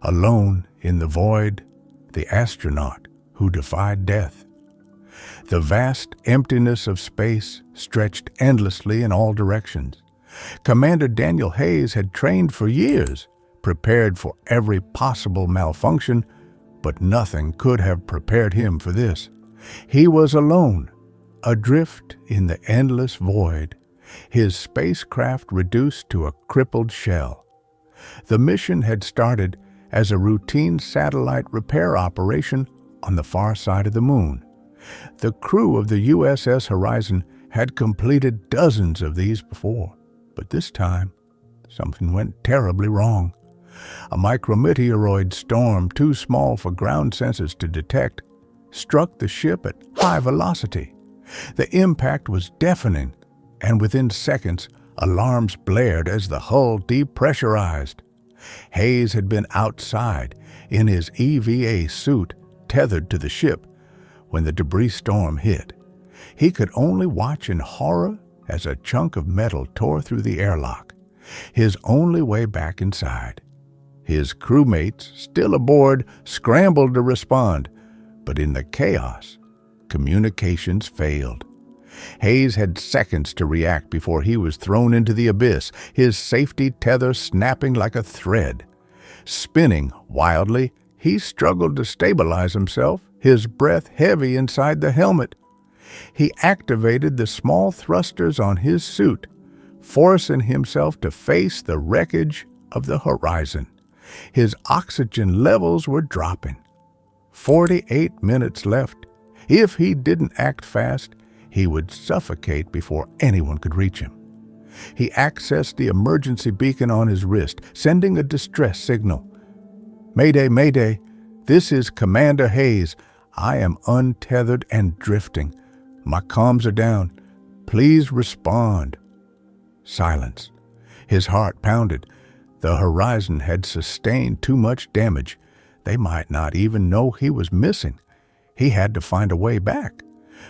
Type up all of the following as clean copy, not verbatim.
Alone in the void, the astronaut who defied death. The vast emptiness of space stretched endlessly in all directions. Commander Daniel Hayes had trained for years, prepared for every possible malfunction, but nothing could have prepared him for this. He was alone, adrift in the endless void, his spacecraft reduced to a crippled shell. The mission had started as a routine satellite repair operation on the far side of the moon. The crew of the USS Horizon had completed dozens of these before, but this time something went terribly wrong. A micrometeoroid storm too small for ground sensors to detect struck the ship at high velocity. The impact was deafening, and within seconds, alarms blared as the hull depressurized. Hayes had been outside in his EVA suit, tethered to the ship, when the debris storm hit. He could only watch in horror as a chunk of metal tore through the airlock, his only way back inside. His crewmates, still aboard, scrambled to respond, but in the chaos, communications failed. Hayes had seconds to react before he was thrown into the abyss, his safety tether snapping like a thread. Spinning wildly, he struggled to stabilize himself, his breath heavy inside the helmet. He activated the small thrusters on his suit, forcing himself to face the wreckage of the horizon. His oxygen levels were dropping. 48 minutes left. If he didn't act fast, he would suffocate before anyone could reach him. He accessed the emergency beacon on his wrist, sending a distress signal. "Mayday, Mayday, this is Commander Hayes. I am untethered and drifting. My comms are down. Please respond." Silence. His heart pounded. The horizon had sustained too much damage. They might not even know he was missing. He had to find a way back.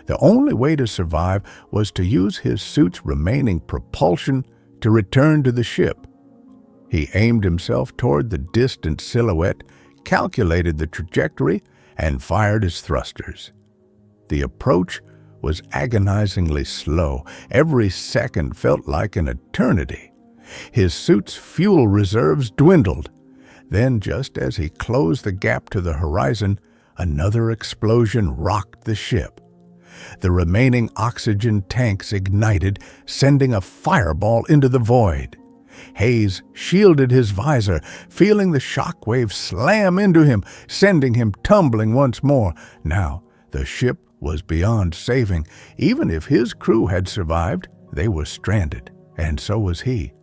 The only way to survive was to use his suit's remaining propulsion to return to the ship. He aimed himself toward the distant silhouette, calculated the trajectory, and fired his thrusters. The approach was agonizingly slow. Every second felt like an eternity. His suit's fuel reserves dwindled. Then, just as he closed the gap to the horizon, another explosion rocked the ship. The remaining oxygen tanks ignited, sending a fireball into the void. Hayes shielded his visor, feeling the shockwave slam into him, sending him tumbling once more. Now, the ship was beyond saving. Even if his crew had survived, they were stranded, and so was he.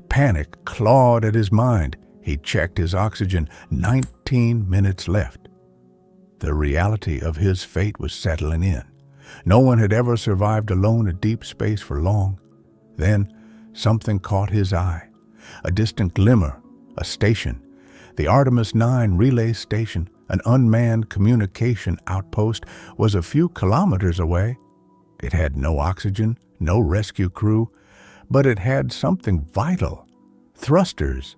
Panic clawed at his mind. He checked his oxygen. 19 minutes left. The reality of his fate was settling in. No one had ever survived alone in deep space for long. Then, something caught his eye. A distant glimmer, a station. The Artemis 9 relay station, an unmanned communication outpost, was a few kilometers away. It had no oxygen, no rescue crew, but it had something vital: thrusters.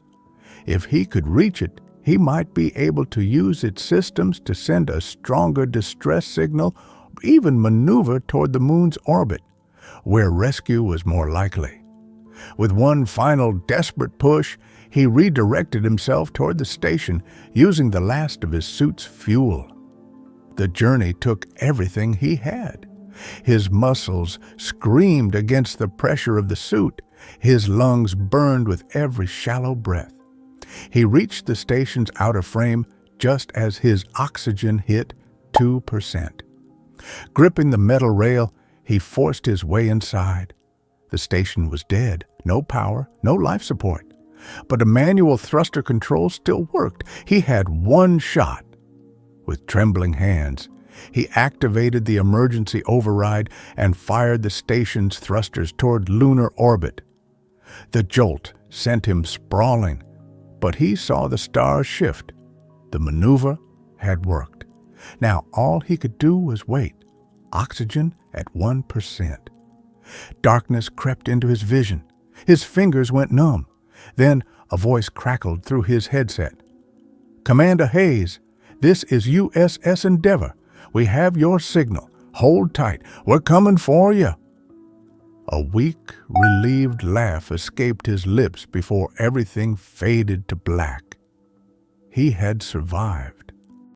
If he could reach it, he might be able to use its systems to send a stronger distress signal, or even maneuver toward the moon's orbit, where rescue was more likely. With one final desperate push, he redirected himself toward the station, using the last of his suit's fuel. The journey took everything he had. His muscles screamed against the pressure of the suit. His lungs burned with every shallow breath. He reached the station's outer frame just as his oxygen hit 2%. Gripping the metal rail, he forced his way inside. The station was dead, no power, no life support. But a manual thruster control still worked. He had one shot. With trembling hands, he activated the emergency override and fired the station's thrusters toward lunar orbit. The jolt sent him sprawling, but he saw the stars shift. The maneuver had worked. Now all he could do was wait. Oxygen at 1%. Darkness crept into his vision. His fingers went numb. Then a voice crackled through his headset. Commander Hayes, this is USS Endeavour. We have your signal. Hold tight. We're coming for you." A weak, relieved laugh escaped his lips before everything faded to black. He had survived.